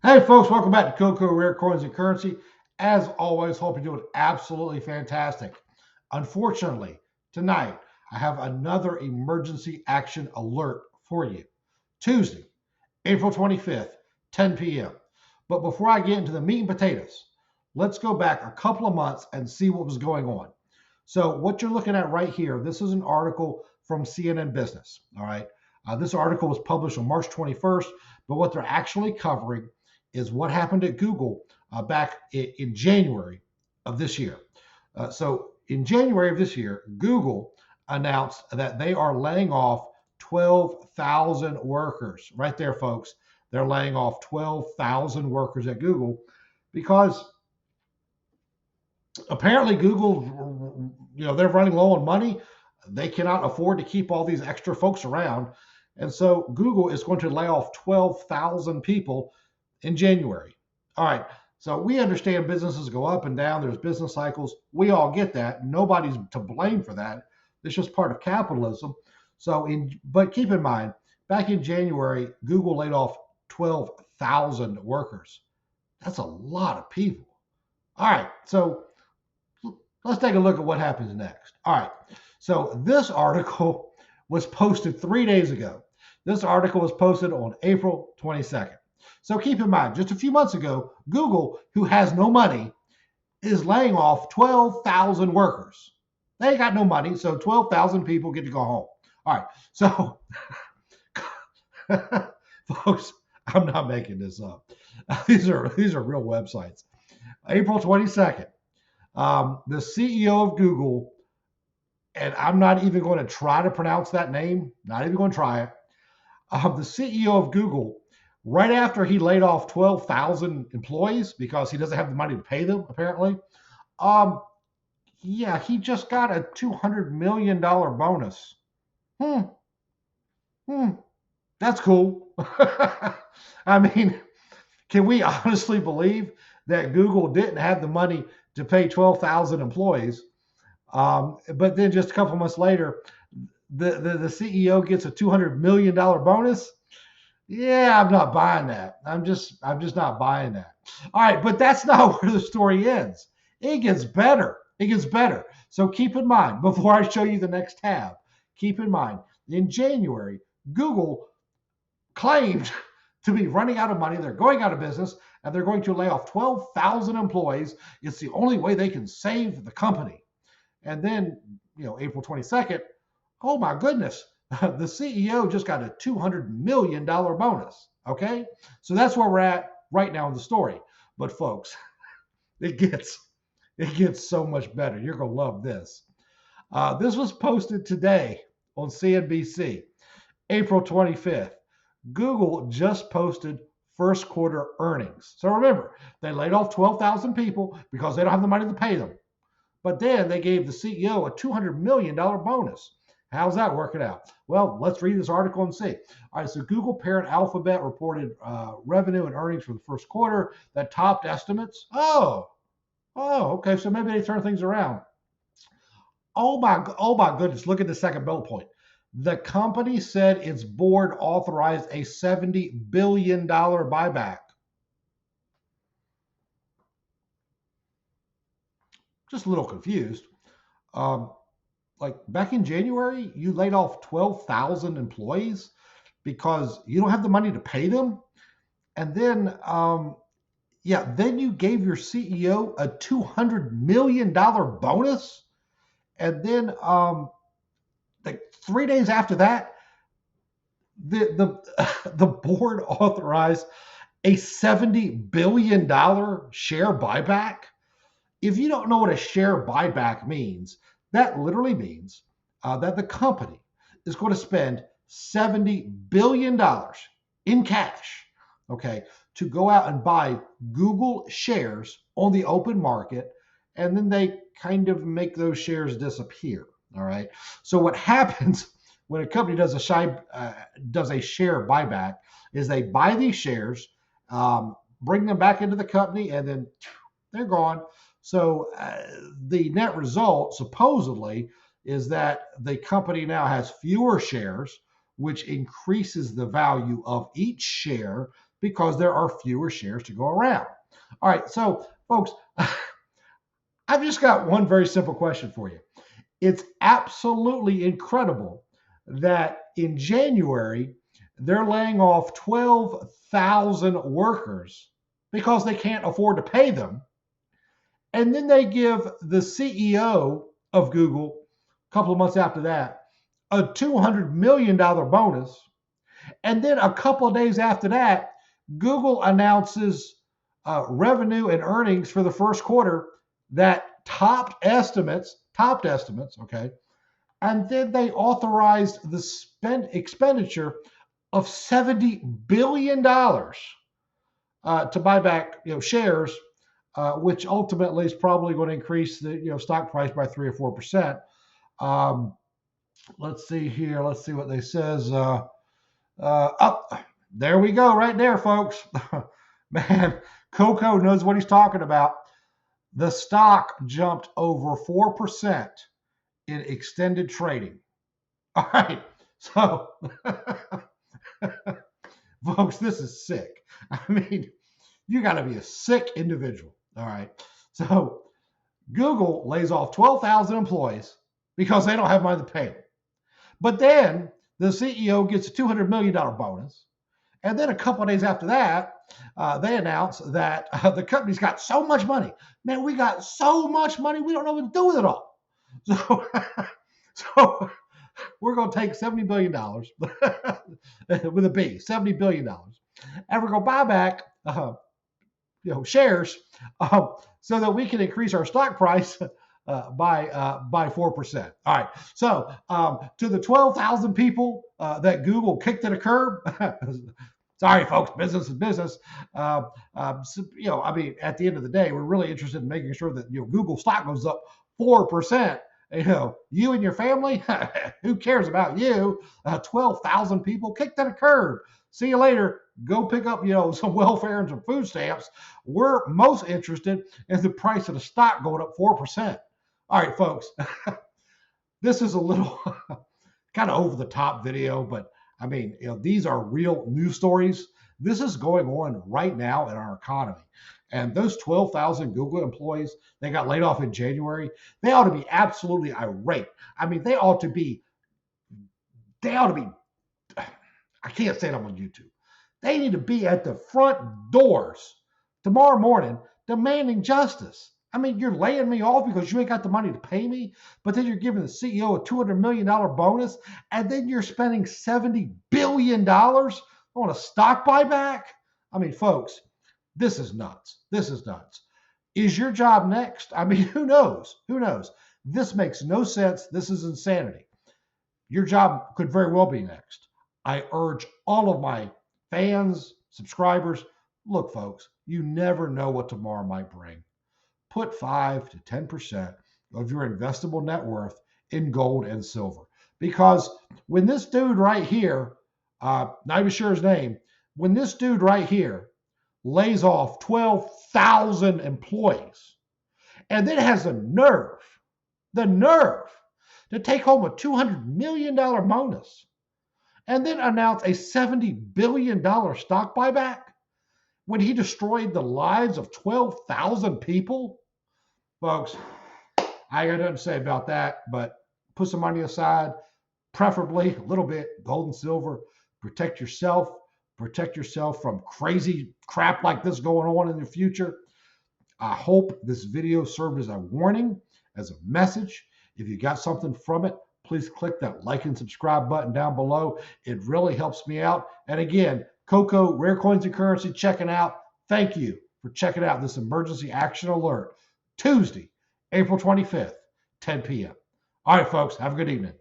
Hey folks, welcome back to Coco Rare Coins and Currency. As always, hope you're doing absolutely fantastic. Unfortunately, tonight I have another emergency action alert for you. Tuesday, April 25th, 10 p.m. But before I get into the meat and potatoes, let's go back a couple of months and see what was going on. So, what you're looking at right here, this is an article from CNN Business. All right. This article was published on March 21st, but what they're actually covering is what happened at Google back in January of this year. So, in January of this year, Google announced that they are laying off 12,000 workers. Right there, folks. They're laying off 12,000 workers at Google because apparently Google, they're running low on money. They cannot afford to keep all these extra folks around. And so Google is going to lay off 12,000 people in January. All right. So we understand businesses go up and down. There's business cycles. We all get that. Nobody's to blame for that. It's just part of capitalism. But keep in mind, back in January, Google laid off 12,000 workers. That's a lot of people. All right. So let's take a look at what happens next. All right. So this article was posted 3 days ago. This article was posted on April 22nd. So keep in mind, just a few months ago, Google, who has no money, is laying off 12,000 workers. They ain't got no money, so 12,000 people get to go home. All right. So, folks, I'm not making this up. These are real websites. April 22nd. The CEO of Google, and I'm not even going to try to pronounce that name, not even going to try it. The CEO of Google, right after he laid off 12,000 employees because he doesn't have the money to pay them, apparently, he just got a $200 million bonus. That's cool. I mean, can we honestly believe that Google didn't have the money to pay 12,000 employees? But then just a couple months later, the CEO gets a $200 million bonus. Yeah, I'm not buying that. I'm just not buying that. All right, but that's not where the story ends. It gets better. It gets better. So keep in mind, before I show you the next tab, keep in mind, in January, Google claimed to be running out of money. They're going out of business and they're going to lay off 12,000 employees. It's the only way they can save the company. And then, April 22nd, oh my goodness, the CEO just got a $200 million bonus. Okay. So that's where we're at right now in the story. But folks, it gets so much better. You're going to love this. This was posted today on CNBC, April 25th. Google just posted first quarter earnings. So remember, they laid off 12,000 people because they don't have the money to pay them. But then they gave the CEO a $200 million bonus. How's that working out? Well, let's read this article and see. All right, so Google parent Alphabet reported revenue and earnings for the first quarter that topped estimates. Oh, okay. So maybe they turn things around. Oh my goodness. Look at the second bullet point. The company said its board authorized a $70 billion buyback. Just a little confused. Like back in January, you laid off 12,000 employees because you don't have the money to pay them. And then, then you gave your CEO a $200 million bonus. And then, like 3 days after that, the board authorized a $70 billion share buyback. If you don't know what a share buyback means, that literally means that the company is going to spend $70 billion in cash, okay, to go out and buy Google shares on the open market, and then they kind of make those shares disappear. All right. So what happens when a company does a share buyback is they buy these shares, bring them back into the company, and then they're gone. So the net result, supposedly, is that the company now has fewer shares, which increases the value of each share because there are fewer shares to go around. All right, so folks, I've just got one very simple question for you. It's absolutely incredible that in January, they're laying off 12,000 workers because they can't afford to pay them. And then they give the CEO of Google, a couple of months after that, a $200 million bonus. And then a couple of days after that, Google announces revenue and earnings for the first quarter that topped estimates, okay? And then they authorized the expenditure of $70 billion to buy back shares, which ultimately is probably going to increase the stock price by 3 or 4%. Let's see here. Let's see what they says. There we go, right there, folks. Man, Coco knows what he's talking about. The stock jumped over 4% in extended trading. All right, so folks, this is sick. I mean, you got to be a sick individual. All right, so Google lays off 12,000 employees because they don't have money to pay them. But then the CEO gets a $200 million bonus. And then a couple of days after that, they announce that the company's got so much money. Man, we got so much money, we don't know what to do with it all. So, so we're going to take $70 billion with a B, $70 billion. And we're going to buy back shares so that we can increase our stock price by 4%. All right. So to the 12,000 people that Google kicked to the curb, sorry, folks, business is business. I mean, at the end of the day, we're really interested in making sure that Google stock goes up 4%. You and your family, who cares about you? 12,000 people kicked to the curb. See you later. Go pick up, some welfare and some food stamps. We're most interested in the price of the stock going up 4%. All right, folks, this is a little kind of over the top video, but I mean, these are real news stories. This is going on right now in our economy. And those 12,000 Google employees, they got laid off in January. They ought to be absolutely irate. I mean, they ought to be, I can't say it on YouTube. They need to be at the front doors tomorrow morning demanding justice. I mean, you're laying me off because you ain't got the money to pay me, but then you're giving the CEO a $200 million bonus, and then you're spending $70 billion on a stock buyback? I mean, folks, this is nuts. This is nuts. Is your job next? I mean, who knows? Who knows? This makes no sense. This is insanity. Your job could very well be next. I urge all of my fans, subscribers, look, folks, you never know what tomorrow might bring. Put 5 to 10% of your investable net worth in gold and silver. Because when this dude right here, not even sure his name, when this dude right here lays off 12,000 employees and then has the nerve to take home a $200 million bonus and then announce a $70 billion stock buyback when he destroyed the lives of 12,000 people, folks, I got nothing to say about that, but put some money aside, preferably a little bit gold and silver. Protect yourself from crazy crap like this going on in the future. I hope this video served as a warning, as a message. If you got something from it, please click that like and subscribe button down below. It really helps me out. And again, Coco, Rare Coins and Currency, checking out. Thank you for checking out this emergency action alert, Tuesday, April 25th, 10 p.m. All right, folks, have a good evening.